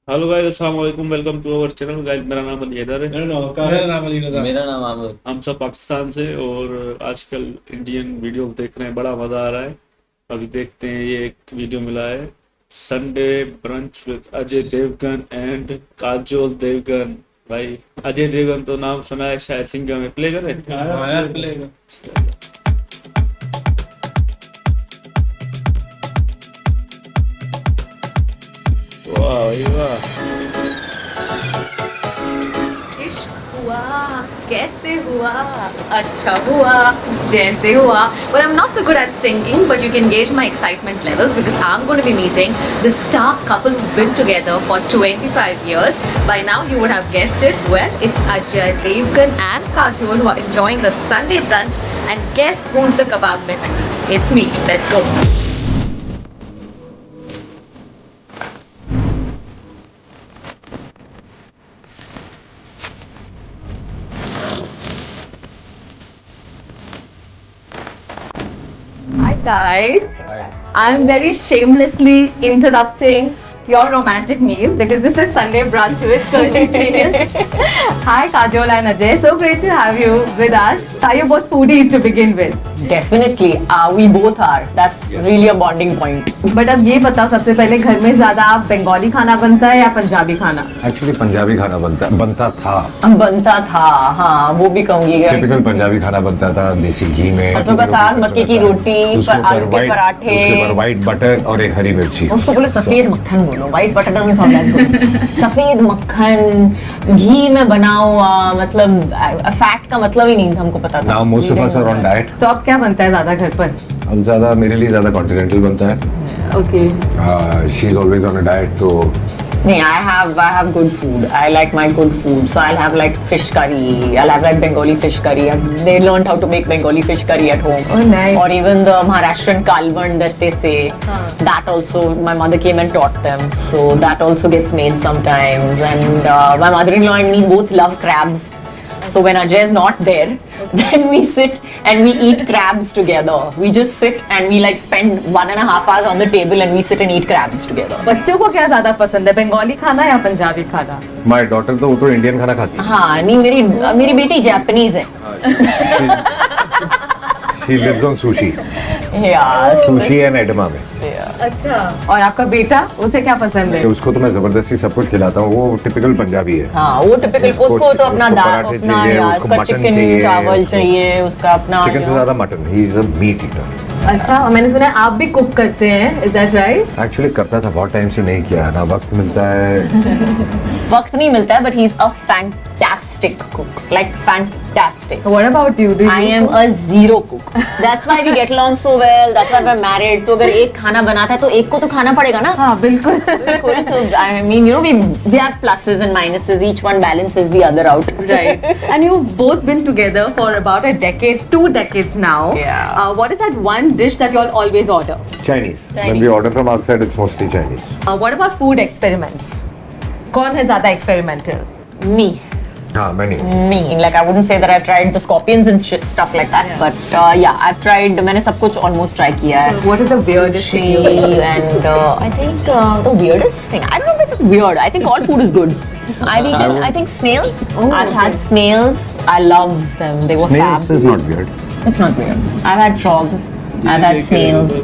Hello guys, अस्सलाम वालेकुम। Welcome to our channel guys. मेरा नाम अली हैदर है। मेरा नाम अली रजा। मेरा नाम आमिर। हम सब पाकिस्तान से और आजकल इंडियन वीडियो देख रहे हैं, बड़ा मज़ा आ रहा है। अभी देखते हैं, ये एक वीडियो मिला है, Sunday brunch with Ajay Devgan and Kajol Devgan. भाई अजय देवगन तो नाम सुना है, शायद सिंगर में प्ले करे। हाँ यार प्ले वाह भाई वाह। इश्क हुआ कैसे हुआ अच्छा हुआ जैसे हुआ. Well, I'm not so good at singing, but you can gauge my excitement levels because I'm going to be meeting the star couple who've been together for 25 years. By now you would have guessed it. Well, it's Ajay Devgan and Kajol who are enjoying the Sunday brunch, and guess who's the kebab man? It's me. Let's go. Hi guys. I'm very shamelessly interrupting your romantic meal because this is Sunday brunch with Curtain Genius. Hi Kajol and Ajay, so great to have you with us. Are you both foodies to begin with? Definitely, we both are. That's really a bonding point. But अब ये बताओ, सबसे पहले घर में ज्यादा आप बंगाली खाना बनता है या पंजाबी खाना? एक्चुअली पंजाबी खाना बनता था। बनता था, हाँ वो भी कहूंगी। टिपिकल पंजाबी खाना बनता था, देसी घी में, सरसों का साग, मक्के की रोटी, आलू के पराठे, उसके ऊपर व्हाइट बटर और एक हरी मिर्ची। उसको बोलो सफेद मक्खन, बोलो white butter doesn't sound like good. सफेद मक्खन घी में बना हुआ, मतलब फैट का मतलब ही नहीं था, हमको पता था। Now most of us are on diet. तो अब क्या बनता है ज्यादा घर पर? अब ज्यादा मेरे लिए ज्यादा कॉन्टिनेंटल बनता है। Okay. She is always on a diet, तो नहीं, I have good food. I like my good food. So I'll have like fish curry. I'll have like Bengali fish curry. They learned how to make Bengali fish curry at home. Oh, nice. Or even the Maharashtrian kalvan that they say. That also, my mother came and taught them. So that also gets made sometimes. And my mother-in-law and me both love crabs. So when Ajay is not there, then we sit and we eat crabs together. We just sit and we like spend 1.5 hours on the table and we sit and eat crabs together. बच्चों को क्या ज्यादा पसंद है, बंगाली खाना या पंजाबी खाना? My daughter तो वो तो इंडियन खाना खाती है। हाँ नहीं, मेरी बेटी जापानीज है। She lives on sushi. यार सुशी एंड एडमा में। अच्छा. और आपका बेटा, उसे क्या पसंद है? उसको तो मैं जबरदस्ती सब कुछ खिलाता हूँ, वो टिपिकल पंजाबी है। हाँ वो टिपिकल, उसको तो अपना उसको दाल, पराठे अपना चाहिए, यार, उसको उसका मटन चिकन चाहिए, चावल उसको- चाहिए, उसका अपना चिकन से ज्यादा mutton. He is a meat eater. अच्छा, और मैंने सुना है आप भी कुक करते हैं, इज दैट राइट? एक्चुअली करता था, बहुत टाइम से नहीं किया, ना वक्त मिलता है। वक्त नहीं मिलता है, but he is a fantastic cook, like fantastic. What about you? Do I am a zero cook. That's why we get along so well. That's why we're married. तो अगर एक खाना बनाता है तो एक को तो खाना पड़ेगा ना। हाँ बिल्कुल. बिल्कुल। So I mean, you know, we have pluses and minuses. Each one balances the other out. Right. And you've both been together for about a decade, 2 decades now. Yeah. What is that one dish that you all always order? Chinese. When Chinese. we order from outside, it's mostly Chinese. What about food experiments? कौन है ज्यादा experimental? Me. हाँ, मैंने। Like I wouldn't say that I tried the scorpions and stuff like that, but yeah, I've tried. मैंने सब कुछ almost try किया है. What is the weirdest thing you Sushi and I think the weirdest thing, I don't know if it's weird. I think all food is good. I've eaten, I think snails. I've had snails. I love them. They were Snails fab. is not weird. It's not weird. I've had frogs. I've had snails.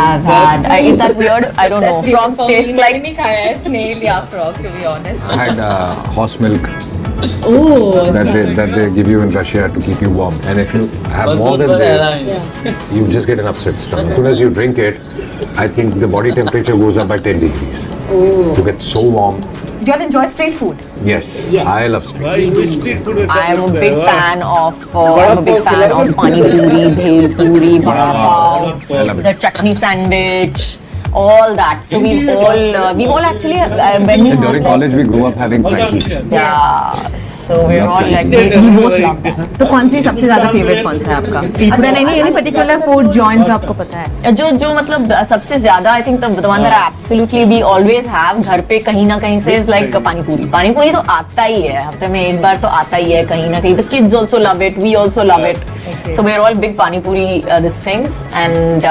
I've had. Is that weird? I don't know. Frogs taste like. नहीं खाया है snail या frog, to be honest. I had horse milk Oh. that they give you in Russia to keep you warm. And if you have more than this, you just get an upset stomach. As soon as you drink it, I think the body temperature goes up by 10 degrees. You get so warm. Do you all enjoy street food? Yes. I love street. भाई street food अच्छा I'm a लगता है, big वाह। fan of. I'm a big fan of pani puri, bhel puri, vada pav, I love it. the chutney sandwich, all that. So we've all actually when we And during college, we grew up having Frankies. yeah. So we're Love all like Frankie. we both love that. तो कौन सी सबसे ज्यादा favourite कौन सा है आपका? Street food नहीं, any particular food joint जो आपको पता है? जो मतलब सबसे ज्यादा I think the one that I absolutely we always have घर पे कहीं ना कहीं से इज लाइक पानी पूरी तो आता ही है, हफ्ते में एक बार तो आता ही है कहीं ना कहीं। The kids also love it, we also love it. So we're all big pani puri this things, and so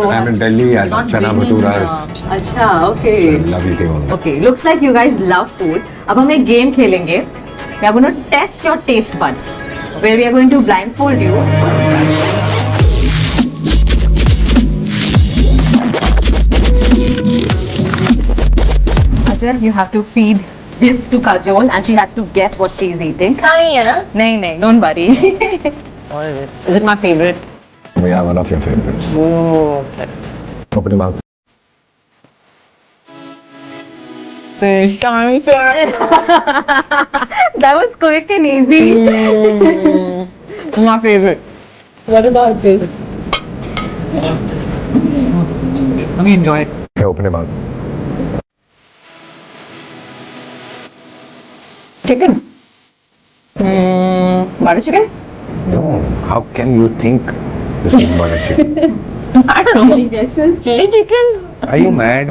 I'm in Delhi. I love chana bhaturas. अच्छा, okay. Love eating all that. Okay, looks like you guys love food. अब हम एक game खेलेंगे. We are going to test your taste buds, where we are going to blindfold you. Ajay, you have to feed this to Kajol, and she has to guess what she is eating. नहीं, don't worry. Is it my favorite? Yeah, one of your favorites. Oh, Open your mouth. That was quick and easy. My favorite. What about this? Let me enjoy it. Okay, open your mouth. Chicken. Butter chicken? No, how can you think this is butter chicken? I don't know. Chili chicken? Are you mad?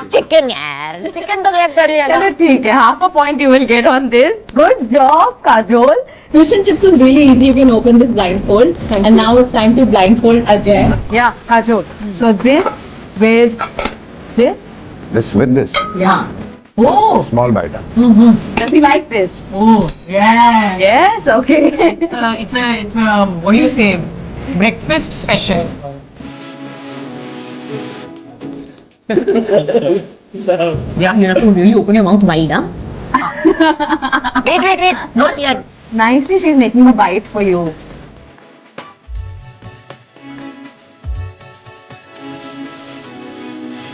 Chicken yaar. Chicken to get kar liya. चलो ठीक है, half a point you will get on this. Good job, Kajol. Fish and chips is really easy. You can open this blindfold. And now it's time to blindfold Ajay. Yeah, Kajol. So this with this. This with this. Yeah. Oh. Small bite. Does he like this? Oh, yeah. Yes. Okay. It's a what do you say? Breakfast special. Yeah, you have to really open your mouth wide, huh? Wait, not yet. Nicely, she's making a bite for you.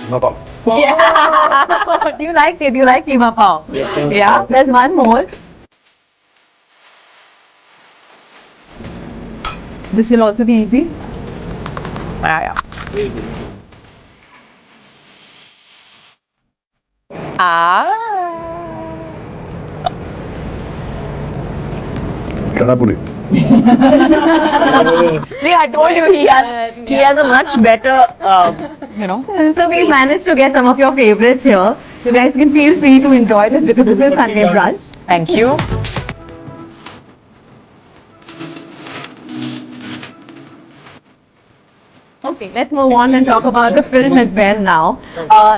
No problem. Yeah. Do you like it? Do you like keema pav? Yeah. There's one more. This will also be easy. Yeah. Chana puri. See, I told you he has a much better, So we managed to get some of your favorites here. You guys can feel free to enjoy this because this is Sunday brunch. Thank you. Okay, let's move on and talk about the film as well now.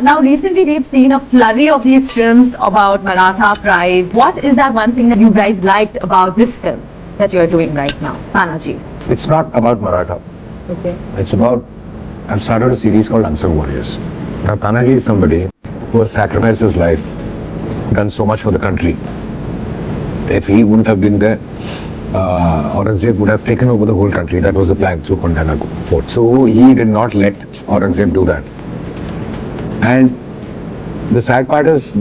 Now, recently we've seen a flurry of these films about Maratha pride. What is that one thing that you guys liked about this film that you're doing right now, Tanaji? It's not about Maratha. Okay. It's about, I've started a series called Unsung Warriors. Now, Tanaji is somebody who has sacrificed his life, done so much for the country. If he wouldn't have been there, Aurangzeb would have taken over the whole country. That was the plan through Pandana Fort. So he did not let Aurangzeb do that. And the sad part is,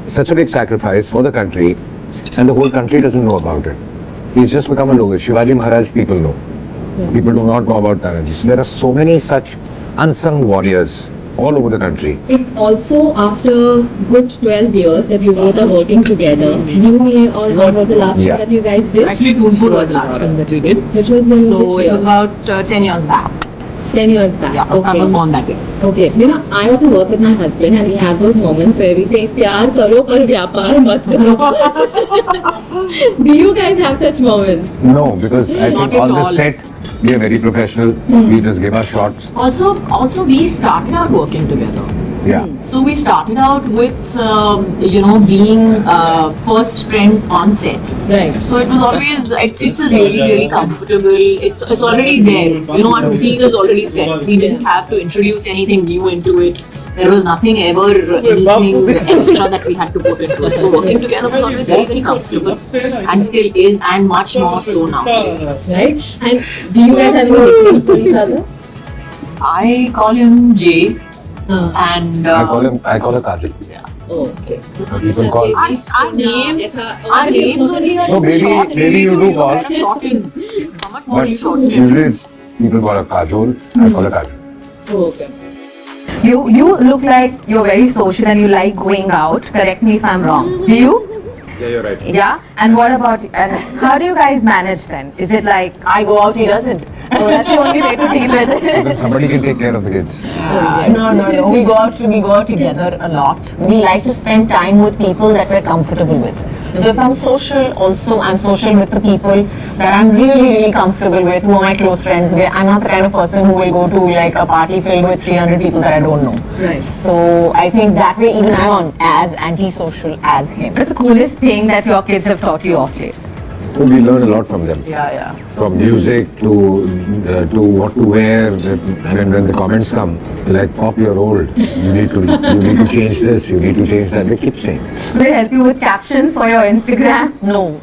such a big sacrifice for the country, and the whole country doesn't know about it. He's just become a logo. Shivaji Maharaj, people know. People do not know about Tanaji. So there are so many such unsung warriors all over the country. It's also after good 12 years that you both are working together. You, me, or what was the last Yeah. one that you guys did? Actually, Poonpur was the last film that we did. Which was in So which it year? was about 10 years back. 10 years back. Yeah, our son was born that day. Okay. You know, I also work with my husband and we have those moments where we say, प्यार करो पर व्यापार मत करो. Do you guys have such moments? No, because I Not think on at the all. set, we are very professional. We just give our shots. Also, we started out working together. Yeah. So we started out with, being first friends on set. Right. So it was always, it's a really comfortable, it's already there. Our routine is already set. We didn't have to introduce anything new into it. There was nothing anything extra that we had to put into it. So working together was always very comfortable and still is, and much more so now. Right? And do you guys have any nicknames for each other? I call him Jay and I call her Kajal. Oh, okay. People call. our names only No, maybe you do call. shorten. How much more But you shorten it? usually it's people call her Kajol. I call her Kajal. Oh, okay. You look like you're very social and you like going out. Correct me if I'm wrong. Do you? Yeah, you're right. Yeah. And what about? And how do you guys manage then? Is it like I go out, he doesn't. oh, that's the only way to deal with it? Then somebody can take care of the kids. No. We go out together a lot. We like to spend time with people that we're comfortable with. So if I'm social, also I'm social with the people that I'm really comfortable with, who are my close friends with. I'm not the kind of person who will go to like a party filled with 300 people that I don't know. Right. So I think that way even I'm as antisocial as him. What's the coolest thing that your kids have taught you off late? We learn a lot from them. Yeah. From music to what to wear. And when the comments come, like, Pop, you're old. You need to change this. You need to change that. They keep saying. Do they help you with captions for your Instagram? No.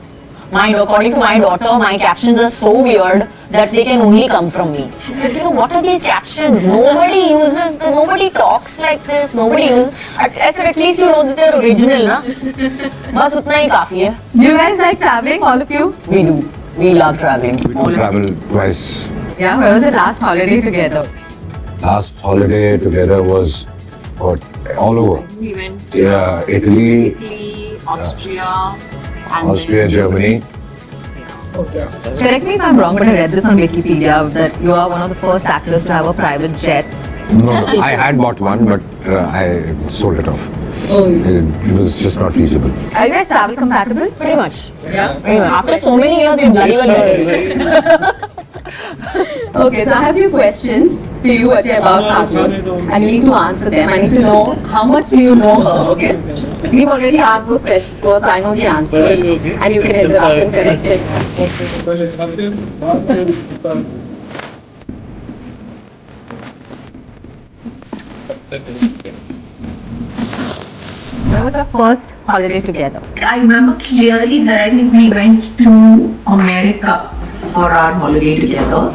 According to my daughter, my captions are so weird that they can only come from me. She's like, what are these captions? Nobody talks like this. Nobody uses. I said, at least you know that they're original, na? बस उतना ही काफी है. Do you guys like traveling, all of you? We do. We love traveling. We travel twice. Yeah, where was the last holiday together? Last holiday together was all over. We went Italy, Austria, Germany. Correct me if I'm wrong, but I read this on Wikipedia that you are one of the first actors to have a private jet. No, I had bought one, but I sold it off. Oh. It was just not feasible. Are you guys travel compatible? Pretty much. Yeah. Pretty much. After so many years, we bloody well married. Okay, so I have a few questions for you Ajay, about Kajol, and you need to answer them. I need to know how much do you know her, okay? We've already asked those questions first, I know the answers, and you can interrupt and correct it. When was the first holiday together? I remember clearly that I think we went to America for our holiday together.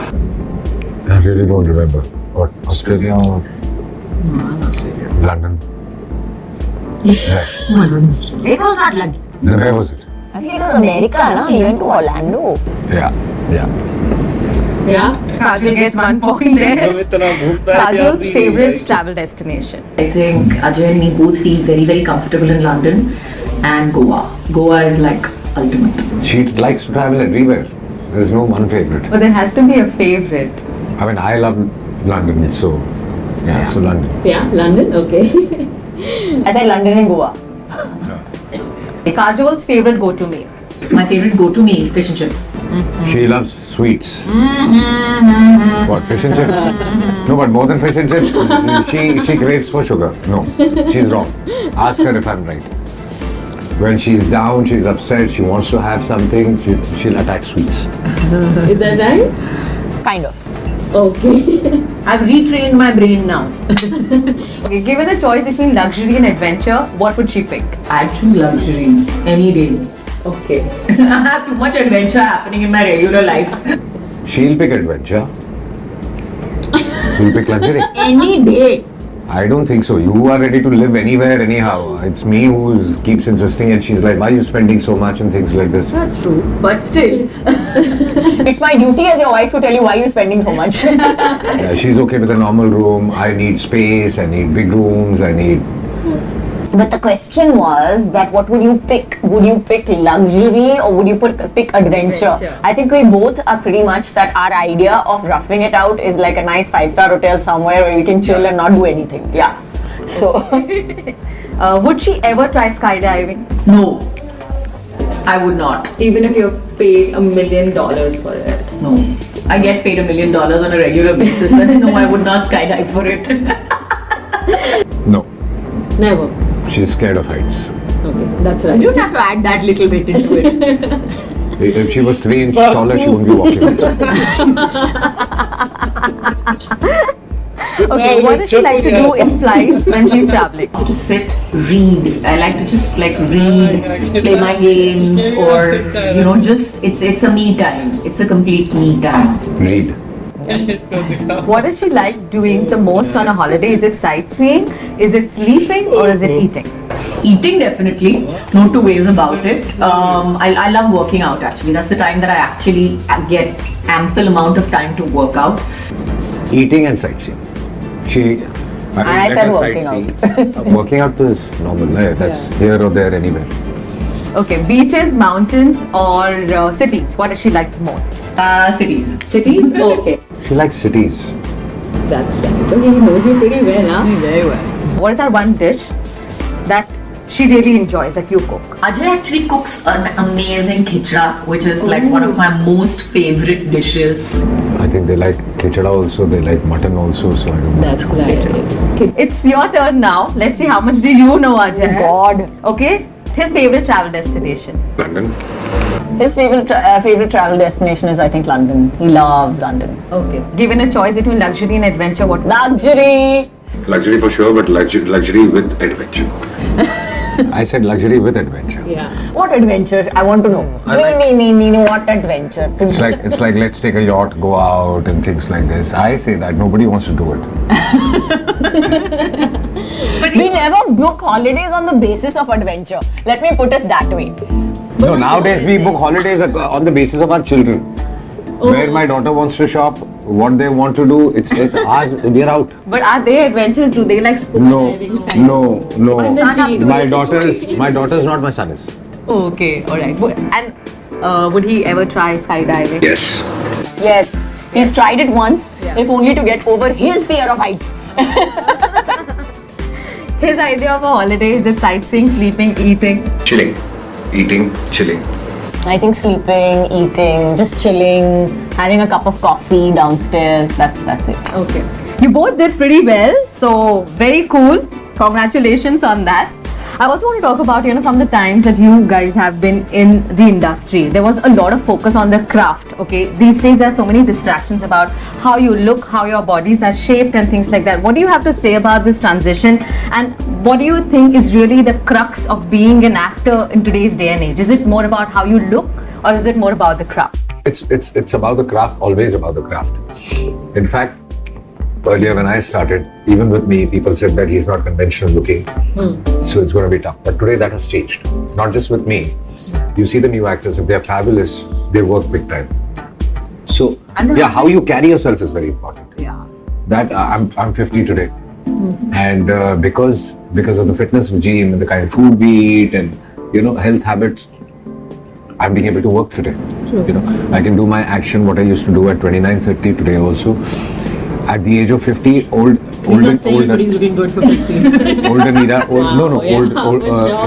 I really don't remember. What, Australia or London? Yeah. No, it wasn't Australia. It was not London. Then where was it? I think it was America, na? We went to Orlando. Yeah. Yeah? Kajol gets 1 point there. Kajol's favorite travel destination. I think Ajay and me both feel very comfortable in London and Goa. Goa is like ultimate. She likes to travel everywhere. There's no one favorite. But there has to be a favorite. I mean, I love London, so yeah, so London. Yeah, London? Okay. I said London and Goa. Kajol's favorite go-to meal. My favorite go-to meal, fish and chips. She loves sweets. What, fish and chips? No, but more than fish and chips, she craves for sugar. No, she's wrong. Ask her if I'm right. When she's down, she's upset, she wants to have something, she'll attack sweets. Is that right? Kind of. Okay. I've retrained my brain now. Okay, given a choice between luxury and adventure, what would she pick? I choose luxury any day. Okay. I have too much adventure happening in my regular life. She'll pick adventure. You'll pick luxury. Any day. I don't think so. You are ready to live anywhere, anyhow. It's me who keeps insisting, and she's like, why are you spending so much and things like this? That's true, but still. It's my duty as your wife to tell you why you're spending so much. Yeah, she's okay with a normal room. I need space, I need big rooms, I need... But the question was that what would you pick? Would you pick luxury or would you pick adventure? I think we both are pretty much that our idea of roughing it out is like a nice 5-star hotel somewhere where you can chill and not do anything. Yeah. So. Would she ever try skydiving? No, I would not. Even if you're paid $1 million for it? No. I get paid $1 million on a regular basis, and no, I would not skydive for it. No, Never. she's scared of heights. Okay, that's right. You don't have to add that little bit into it. If she was 3 inches taller, she wouldn't be walking. Okay, what does she like to do in flights when she's traveling? To sit, read. I like to just like read, play my games, or just it's a me time. It's a complete me time. Read. What does she like doing the most on a holiday? Is it sightseeing? Is it sleeping? Or is it eating? Eating, definitely, no two ways about it. I love working out actually. That's the time that I actually get ample amount of time to work out. Eating and sightseeing. I said working out. Working out is normal. That's here or there anywhere. Okay, beaches, mountains, or cities? What does she like the most? Cities. Cities? Okay. She likes cities. That's right. Okay, he knows you pretty well, huh? Very well. What is that one dish that she really enjoys that you cook? Ajay actually cooks an amazing khichda, which is like one of my most favorite dishes. I think they like khichda also, they like mutton also, so I don't know. That's right. It's your turn now. Let's see how much do you know, Ajay. God. Okay. His favorite travel destination. London. His favorite travel destination is, I think, London. He loves London. Okay. Given a choice between luxury and adventure, what? Luxury. Luxury for sure, but luxury with adventure. I said luxury with adventure. What adventure? I want to know. No, what adventure? It's like let's take a yacht, go out and things like this. I say that nobody wants to do it. We never book holidays on the basis of adventure. Let me put it that way. No, nowadays we book holidays on the basis of our children. Where my daughter wants to shop, what they want to do, it's ours, we're out. But are they adventures? Do they like scuba diving style? No. My daughter's not, my son is. Okay, alright. And would he ever try skydiving? Yes. Yes, he's tried it once, if only to get over his fear of heights. His idea of a holiday is it sightseeing, sleeping, eating. Chilling. Eating, chilling. I think sleeping, eating, just chilling, having a cup of coffee downstairs. That's it. Okay. You both did pretty well, so very cool. Congratulations on that. I also want to talk about, from the times that you guys have been in the industry, there was a lot of focus on the craft, okay? These days there are so many distractions about how you look, how your bodies are shaped and things like that. What do you have to say about this transition, and what do you think is really the crux of being an actor in today's day and age? Is it more about how you look, or is it more about the craft? It's about the craft, always about the craft. In fact, earlier when I started, even with me, people said that he's not conventional looking, so it's going to be tough. But today that has changed. Not just with me. You see the new actors, if they're fabulous, they work big time. So, how you carry yourself is very important. Yeah. That I'm 50 today, and because of the fitness regime and the kind of food we eat and health habits, I'm being able to work today. I can do my action, what I used to do at 29, 30 today also. At the age of 50, olden looking good for 50. in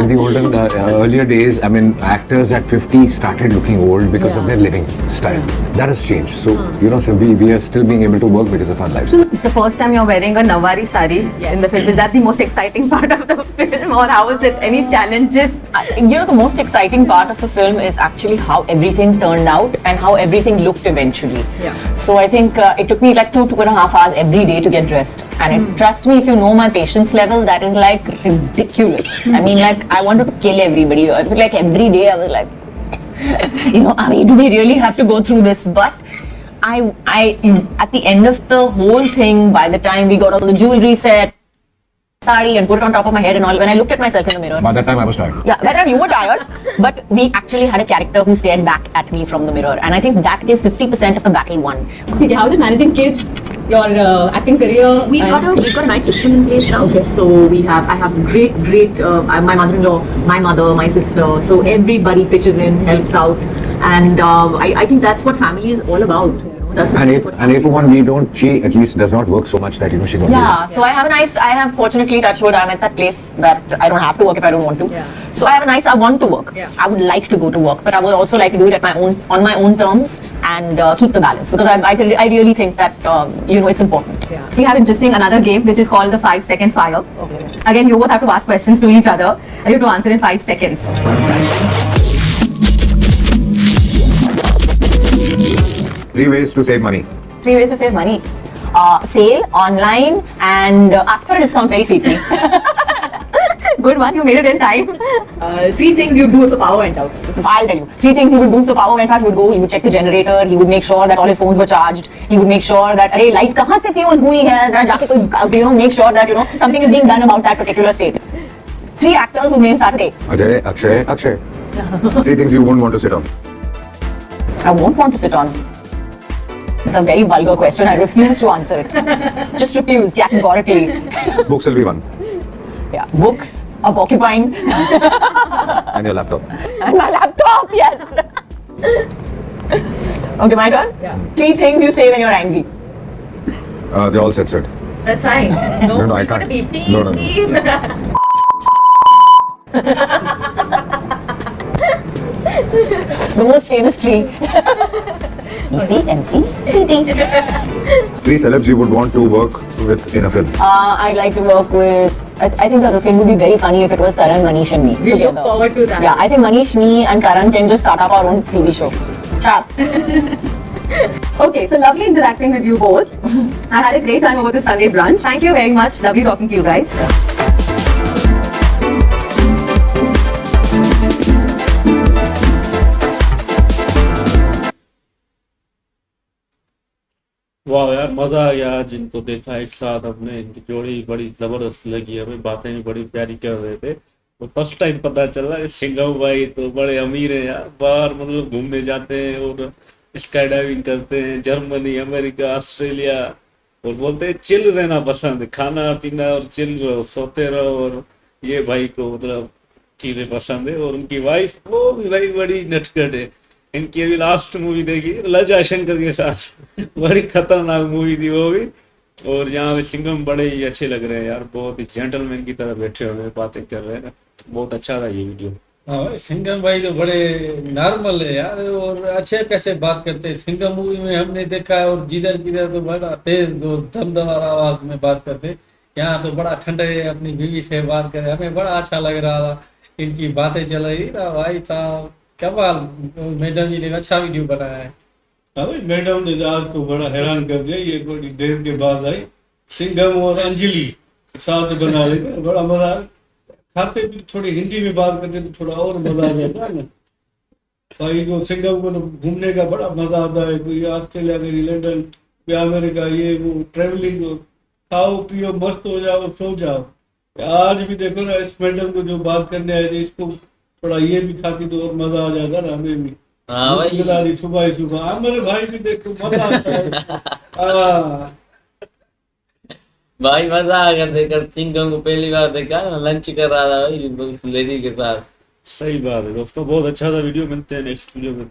the olden earlier days, I mean, actors at 50 started looking old because of their living style. That has changed. So, so we are still being able to work because of our lives. It's the first time you're wearing a Nawari sari in the film. Is that the most exciting part of the film, or how is it? Any challenges? The most exciting part of the film is actually how everything turned out and how everything looked eventually. Yeah. So I think it took me like 2.5 hours every day to get dressed. And trust me, if you know my patience level, that is like ridiculous. I mean, like, I wanted to kill everybody. Like every day I was like, do we really have to go through this? But I at the end of the whole thing, by the time we got all the jewelry set, sari and put it on top of my head and all, when I looked at myself in the mirror. By that time I was tired. Yeah, by that time you were tired, but we actually had a character who stared back at me from the mirror, and I think that is 50% of the battle won. Okay, how's it managing kids? Your acting career? We've got a nice system in place now. Okay. So I have great my mother-in-law, my mother, my sister. So everybody pitches in, helps out, and I think that's what family is all about. That's And if one we don't, she at least does not work so much that she's not. Yeah, so I have fortunately, touch wood, I'm at that place that I don't have to work if I don't want to. Yeah. So I want to work. Yeah. I would like to go to work, but I would also like to do it on my own terms and keep the balance, because I really think that it's important. Yeah. We have another game which is called the 5-second fire. Okay. Again, you both have to ask questions to each other and you have to answer in 5 seconds. 3 ways to save money. 3 ways to save money. Sale, online, and ask for a discount very sweetly. Good one, you made it in time. 3 things you do if the power went out. I'll tell you. 3 things he would do if the power went out. He would check the generator. He would make sure that all his phones were charged. He would make sure that, light kahan se fuse hui hai? Zara jaake koi, make sure that, something is being done about that particular state. 3 actors whose names are they. Ajay, Akshay. 3 things you won't want to sit on. I won't want to sit on. It's a very vulgar question. I refuse to answer it. Just refuse, categorically. Books will be one. Yeah, books, a porcupine, And your laptop. and my laptop, yes. Okay, my turn? Yeah. 3 things you say when you're angry. They're all censored. That's fine. No, I can't. No. The most famous tree. MC, CT. 3 celebs you would want to work with in a film. I'd like to work with. I think that the film would be very funny if it was Karan, Manish, and me. We look together. forward to that. Yeah, I think Manish, me, and Karan can just start up our own TV show. Chat. Okay, so lovely interacting with you both. I had a great time over this Sunday brunch. Thank you very much. Lovely talking to you guys. वाह यार, मजा आ गया आज इनको देखा एक साथ। हमने इनकी जोड़ी बड़ी जबरदस्त लगी हमें, बातें भी बड़ी प्यारी कर रहे थे। तो फर्स्ट टाइम पता चला सिंघम भाई तो बड़े अमीर हैं यार, बाहर मतलब घूमने जाते हैं और स्काई डाइविंग करते हैं, जर्मनी, अमेरिका, ऑस्ट्रेलिया, और बोलते हैं चिल रहना पसंद है, खाना पीना और चिल रहो, सोते रहो। और ये भाई को मतलब चीजें पसंद है। और उनकी वाइफ वो भी भाई बड़ी नटखट है। इनकी अभी लास्ट मूवी देखी लजा शंकर के साथ, बड़ी खतरनाक मूवी थी वो भी। और यहाँ पे सिंघम बड़े ही अच्छे लग रहे हैं यार, बहुत ही जेंटलमैन की तरह बैठे हुए हैं, बातें कर रहे हैं ना। बहुत अच्छा रहा ये वीडियो। हाँ भाई, सिंघम भाई तो बड़े नॉर्मल है यार, और अच्छे कैसे बात करते हैं। सिंघम मूवी में हमने देखा है, और जिधर किधर तो बड़ा तेज जो धमधमार आवाज में बात करते। यहाँ तो बड़ा ठंडे अपनी बीवी से बात करे, हमें बड़ा अच्छा लग रहा था। इनकी बातें चल रही ना भाई साहब, कमाल। मैडम जी ने अच्छा वीडियो बनाया है। हाँ भाई, मैडम ने आज तो बड़ा हैरान कर दिया, ये बड़ी देर के बाद आई। सिंघम और अंजलि साथ बना रहे थे, बड़ा मजा आया। खाते भी थोड़ी हिंदी में बात करते तो थोड़ा और मजा आ जाता है ना भाई। को सिंघम को तो घूमने का बड़ा मजा आता है, कोई ऑस्ट्रेलिया गई, लंदन या अमेरिका, ये वो ट्रेवलिंग, खाओ पियो मस्त हो जाओ सो जाओ। आज भी देखो ना, इस मैडम को जो बात करने आए थे, इसको थोड़ा ये भी खाती तो और मजा आ जाता ना हमें भी। हाँ भाई, मिला रही सुबह ही सुबह। हमारे भाई भी देखो मजा आता है। हाँ भाई मजा आ गया देखकर। सिंघम को पहली बार देखा ना, लंच कर रहा था भाई लेडी के साथ। सही बात है दोस्तों, बहुत अच्छा था वीडियो। मिलते हैं नेक्स्ट वीडियो में।